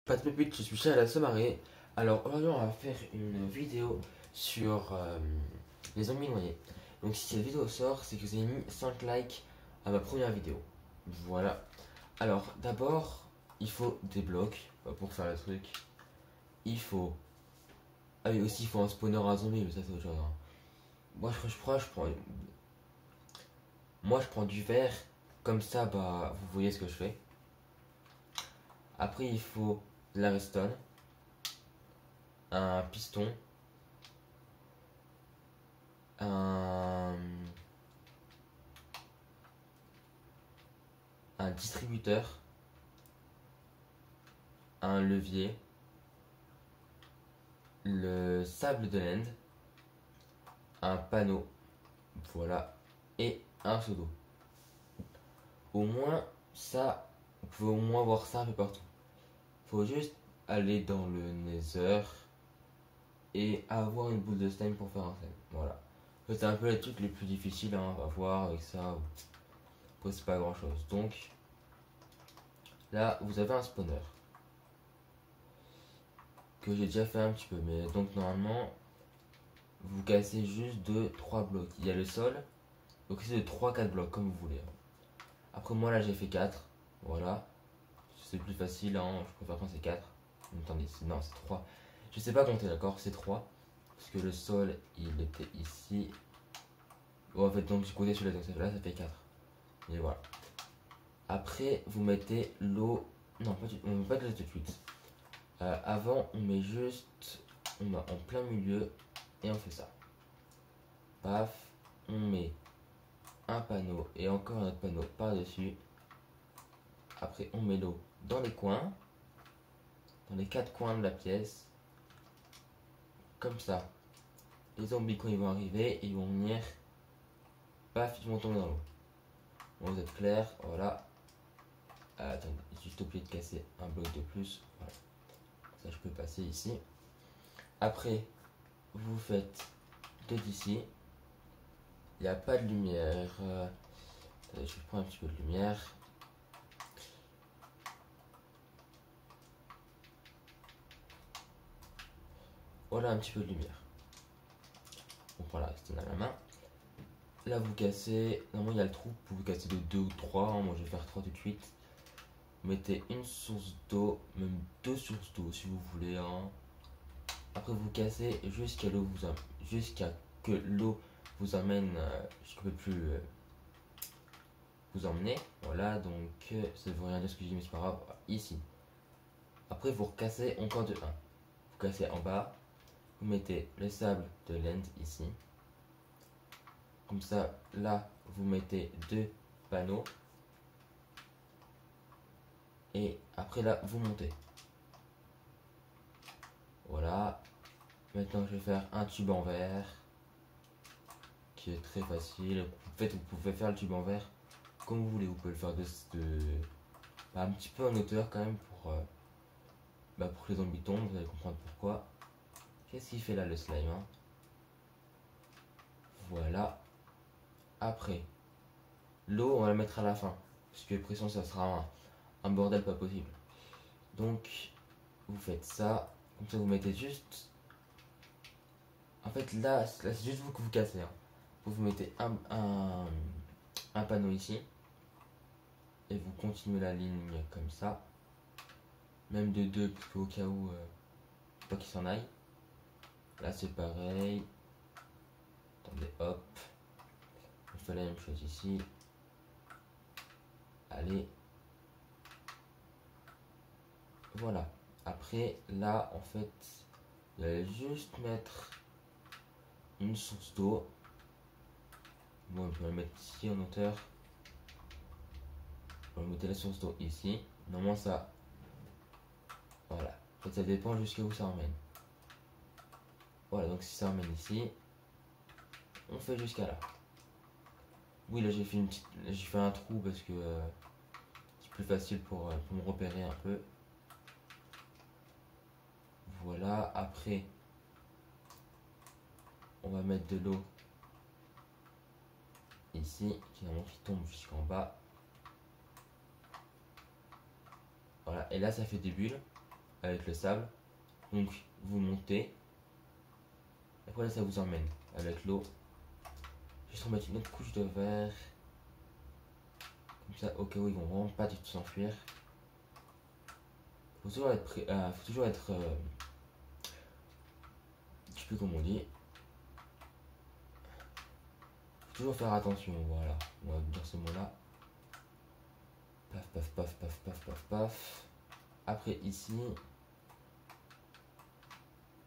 Pas de pépite, je suis Charles Sommaré. Alors aujourd'hui on va faire une vidéo sur les zombies noyés. Donc si cette vidéo sort, c'est que vous avez mis 5 likes à ma première vidéo. Voilà. Alors d'abord, il faut des blocs pour faire le truc. Il faut... Ah oui, aussi il faut un spawner à zombies, mais ça c'est autre chose, hein. Moi je prends du verre, comme ça bah vous voyez ce que je fais. Après il faut de la redstone, un piston, un, un distributeur, un levier, le sable de l'Inde, un panneau, voilà, et un seau d'eau. Au moins, ça, vous pouvez au moins voir ça un peu partout. Faut juste aller dans le Nether et avoir une boule de slime pour faire un slime. Voilà. C'est un peu les trucs les plus difficiles hein, à voir avec ça. Après, c'est pas grand chose. Donc, là, vous avez un spawner que j'ai déjà fait un petit peu. Mais donc, normalement, vous cassez juste 2-3 blocs. Il y a le sol, donc c'est de 3-4 blocs comme vous voulez. Après moi là j'ai fait 4. Voilà. C'est plus facile, hein. Je préfère quand c'est 4. Attendez, non c'est 3. Je sais pas compter, d'accord, c'est 3. Parce que le sol il était ici. Bon, en fait donc j'ai compté sur là ça fait 4. Et voilà. Après vous mettez l'eau. Non pas on met pas de l'eau tout de suite. Avant on met juste. On met en plein milieu. Et on fait ça. Paf. On met un panneau et encore un autre panneau par dessus. Après on met l'eau dans les coins, dans les 4 coins de la pièce, comme ça. Les zombies quand ils vont arriver, ils vont venir, paf, ils vont tomber dans l'eau. Bon, vous êtes clair, voilà. Attendez, j'ai juste oublié de casser un bloc de plus, voilà. Ça je peux passer ici. Après, vous faites de d'ici. Il n'y a pas de lumière. Je prends un petit peu de lumière. Voilà un petit peu de lumière. Donc voilà, c'est à la main. Là vous cassez, normalement il y a le trou, vous pouvez casser de 2 ou 3, hein. Moi je vais faire 3 tout de suite. Vous mettez une source d'eau, même 2 sources d'eau si vous voulez, hein. Après vous cassez jusqu'à que l'eau vous amène, je ne peux plus vous emmener. Voilà, donc ça ne veut rien dire ce que j'ai dit mais c'est pas grave, ici. Après vous recassez encore de 1. Vous cassez en bas, vous mettez le sable de l'end ici. Comme ça, là, vous mettez 2 panneaux. Et après là, vous montez. Voilà. Maintenant, je vais faire un tube en verre. Qui est très facile. En fait, vous pouvez faire le tube en verre comme vous voulez. Vous pouvez le faire un petit peu en hauteur quand même pour que les zombies tombent. Vous allez comprendre pourquoi. Qu'est-ce qu'il fait là, le slime, hein? Voilà. Après, l'eau, on va la mettre à la fin. Parce que pression, ça sera un bordel pas possible. Donc, vous faites ça. Comme ça, vous mettez juste... En fait, là c'est juste vous que vous cassez, hein. Vous mettez un panneau ici. Et vous continuez la ligne comme ça. Même de 2, parce qu'au cas où, pas qu'il s'en aille. Là, c'est pareil. Attendez, hop. On fait la même chose ici. Allez. Voilà. Après, là, en fait, vous allez juste mettre une source d'eau. Bon, je vais la mettre ici en hauteur. On va mettre la source d'eau ici. Normalement, ça. Voilà. En fait, ça dépend jusqu'à où ça emmène. Voilà, donc si ça emmène ici, on fait jusqu'à là. Oui, là, j'ai fait un trou parce que c'est plus facile pour me repérer un peu. Voilà, après, on va mettre de l'eau ici, qui tombe jusqu'en bas. Voilà, et là ça fait des bulles. avec le sable. Donc vous montez. Après là ça vous emmène avec l'eau. Juste remettre une autre couche de verre. Comme ça au cas où ils vont vraiment pas du tout s'enfuir. Faut toujours être prêt. Faut toujours être. Je sais plus comment on dit. Faut toujours faire attention, voilà. On va dire ce mot là. Paf paf paf paf paf paf paf. Après ici.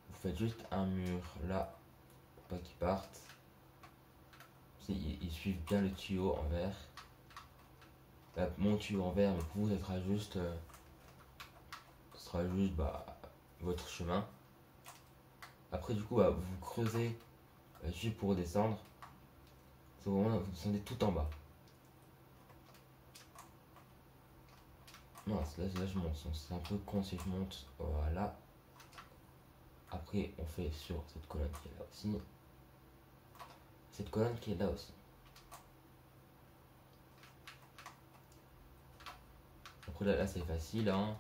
Vous faites juste un mur là. Pour pas qu'ils partent. Ils suivent bien le tuyau en verre. Mon tuyau en verre, mais pour vous, ce sera juste votre chemin. Après, du coup, vous creusez juste pour descendre. Vous descendez tout en bas. Non, là je monte. C'est un peu con si je monte. Voilà. Après, on fait sur cette colonne qui est là aussi. Cette colonne qui est là aussi. Après, là c'est facile, hein.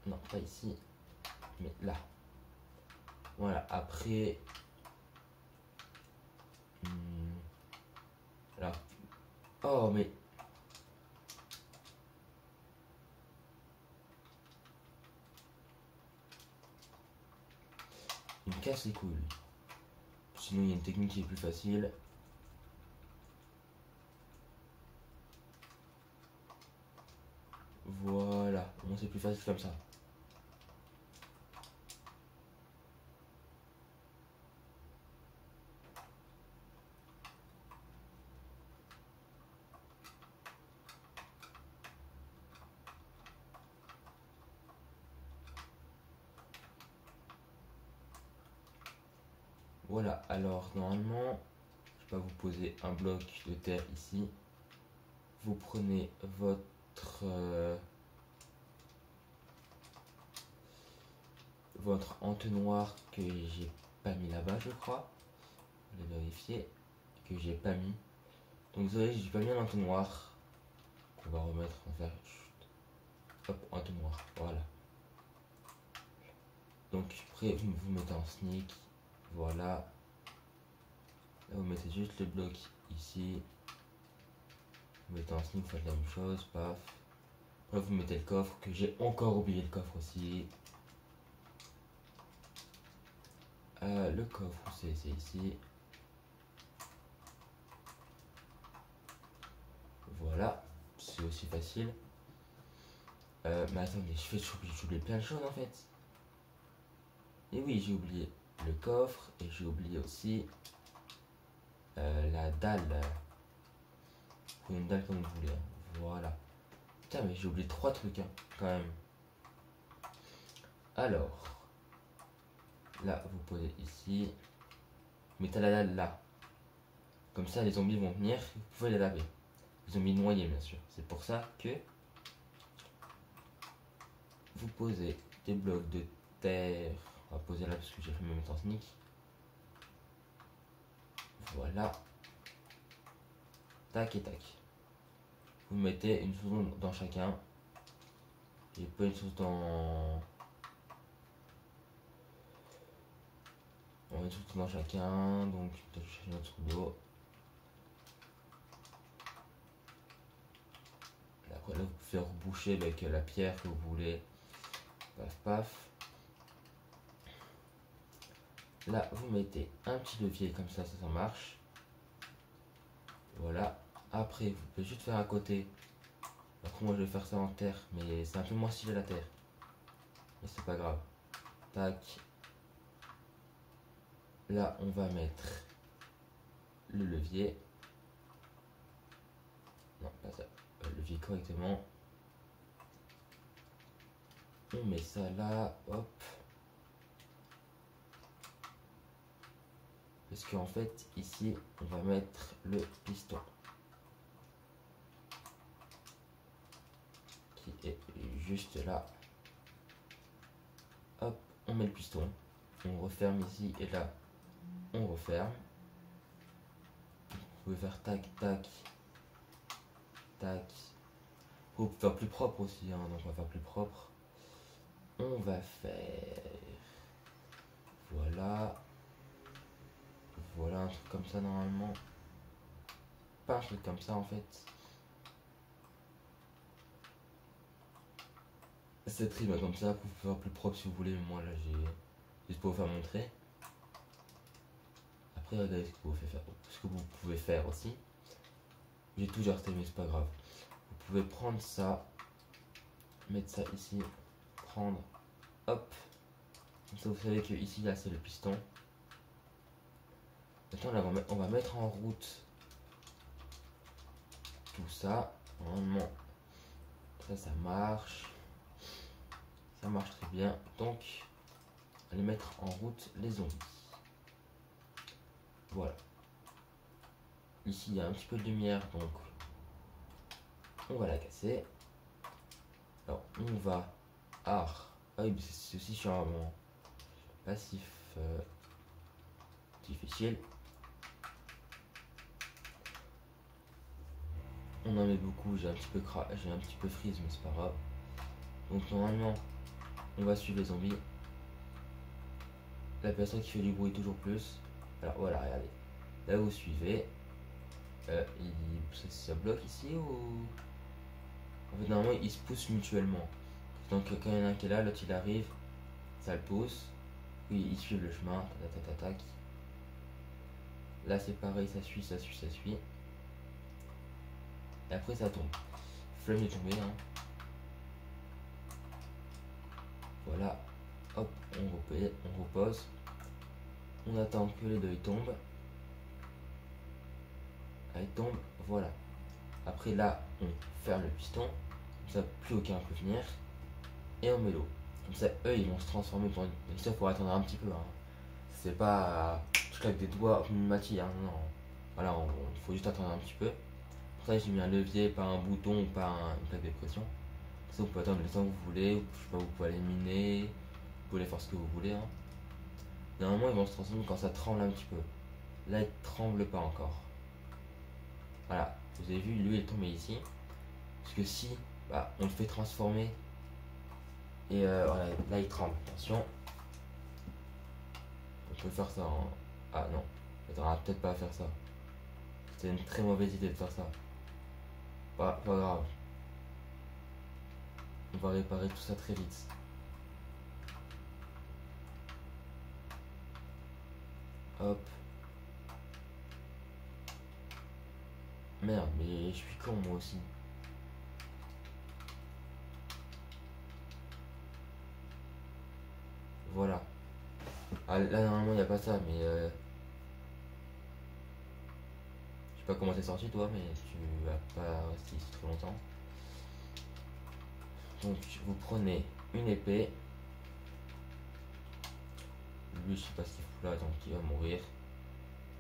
Non, pas ici. Mais là. Voilà, après. Là. Oh, mais. Il me casse les couilles. Sinon, il y a une technique qui est plus facile. Voilà. Bon, c'est plus facile comme ça. Voilà, alors normalement, je vais vous poser un bloc de terre ici. Vous prenez votre entonnoir que j'ai pas mis là-bas, je crois. Je vais vérifier que j'ai pas mis. Donc désolé, j'ai pas mis un entonnoir. On va remettre, on va faire hop, entonnoir, voilà. Donc après, vous mettez en sneak, voilà. Là, vous mettez juste le bloc ici. Vous mettez en sneak, vous faites la même chose, paf. Après, vous mettez le coffre, que j'ai encore oublié le coffre aussi. Le coffre, c'est ici. Voilà, c'est aussi facile. Mais attendez, j'ai oublié plein de choses en fait. Et oui, j'ai oublié le coffre et j'ai oublié aussi la dalle. Ou une dalle comme vous voulez. Hein. Voilà. Putain, mais j'ai oublié 3 trucs hein, quand même. Alors, là, vous posez ici. Mettez la dalle là. Comme ça, les zombies vont venir, vous pouvez les laver. Les zombies noyés, bien sûr. C'est pour ça que vous posez des blocs de terre. On va poser là parce que j'ai fait me mettre en sneak. Voilà. Tac et tac. Vous mettez une chose dans chacun. Et pas une chose dans. On met tout dans chacun. Donc peut-être chercher notre rouleau. Après là vous pouvez reboucher avec la pierre que vous voulez. Paf paf. Là vous mettez un petit levier comme ça marche. Voilà. Après vous pouvez juste faire à côté. Après moi je vais faire ça en terre. Mais c'est un peu moins stylé la terre. Mais c'est pas grave. Tac. Là on va mettre le levier. Non pas ça. Le levier correctement. On met ça là. Hop. Parce qu'en fait ici on va mettre le piston. Qui est juste là. Hop, on met le piston. On referme ici et là on referme. Vous pouvez faire tac tac tac. Vous Pour faire plus propre aussi, hein, donc on va faire plus propre. On va faire... Voilà. Voilà un truc comme ça normalement. Pas un truc comme ça en fait. Cette rime comme ça pour faire plus propre si vous voulez, mais moi là j'ai juste pour vous faire montrer. Après regardez ce que vous pouvez faire aussi. J'ai tout jarté mais c'est pas grave. Vous pouvez prendre ça, mettre ça ici, prendre, hop. Comme ça vous savez que ici là c'est le piston. Maintenant là on va mettre en route tout ça. Normalement ça marche. Ça marche très bien. Donc allez mettre en route les zombies. Voilà. Ici il y a un petit peu de lumière donc on va la casser. Alors on va... Ah oui, c'est aussi sur un passif difficile. On en met beaucoup, j'ai un petit peu freeze mais c'est pas grave. Donc normalement on va suivre les zombies. La personne qui fait du bruit toujours plus. Alors voilà, regardez. Là vous suivez. Ça bloque ici ou... En fait normalement ils se poussent mutuellement. Donc quand il y en a un qui est là, l'autre il arrive, ça le pousse. Oui, ils suivent le chemin. Tac. Là c'est pareil, ça suit. Et après ça tombe. Flemme de tomber, hein. Voilà. Hop, on repose. On attend que les deux tombent. Ils tombent, voilà. Après là, on ferme le piston. Comme ça, plus aucun peut venir. Et on met l'eau. Comme ça, eux, ils vont se transformer. Comme ça, il faut attendre un petit peu. Hein. C'est pas... Je claque des doigts comme une matière. Hein, non. Voilà, il faut juste attendre un petit peu. Pour ça, j'ai mis un levier, pas un bouton ou pas une plaque de pression. Comme ça, vous pouvez attendre le temps que vous voulez. Je sais pas, vous pouvez aller miner. Vous pouvez faire ce que vous voulez. Hein. Normalement, ils vont se transformer quand ça tremble un petit peu. Là, il tremble pas encore. Voilà, vous avez vu, lui est tombé ici. Parce que si on le fait transformer et voilà, là il tremble. Attention. On peut faire ça. Hein. Ah non, on va peut-être pas faire ça. C'était une très mauvaise idée de faire ça. Pas grave. On va réparer tout ça très vite. Hop. Merde, mais je suis con moi aussi. Voilà. Ah, là normalement il n'y a pas ça, mais je sais pas comment t'es sorti toi, mais tu vas pas rester ici très longtemps. Donc vous prenez une épée. Lui je sais pas ce qu'il fout là, donc il va mourir.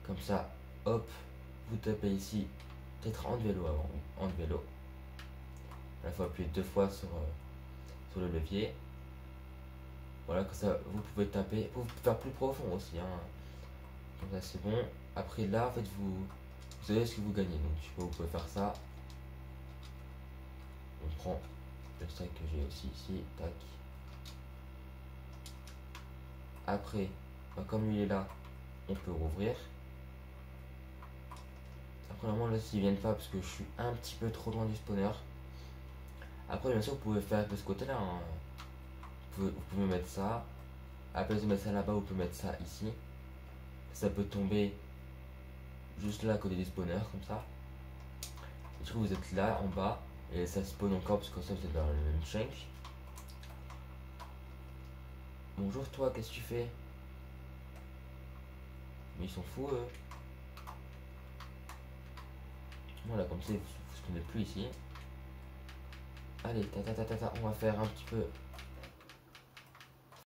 Comme ça, hop, vous tapez ici. Peut-être enlevez-l'eau avant, enlevez-l'eau. Il faut appuyer 2 fois sur le levier. Voilà, comme ça vous pouvez taper. Vous pouvez faire plus profond aussi. Hein. Comme ça c'est bon. Après là, en fait, vous savez ce que vous gagnez. Donc je sais pas, vous pouvez faire ça. On prend le sac que j'ai aussi ici. Tac. Après, comme lui est là, on peut rouvrir. Après, normalement, là, s'ils viennent pas, parce que je suis un petit peu trop loin du spawner. Après, bien sûr, vous pouvez faire de ce côté-là. Hein. Vous pouvez mettre ça. À la place de mettre ça là-bas, vous pouvez mettre ça ici. Ça peut tomber juste là à côté des spawners, comme ça. Et du coup, vous êtes là en bas. Et ça spawn encore, parce que comme ça, vous êtes dans le même chunk. Bonjour, toi, qu'est-ce que tu fais? Mais ils sont fous, eux. Voilà, comme ça, vous ne spawnez plus ici. Allez, on va faire un petit peu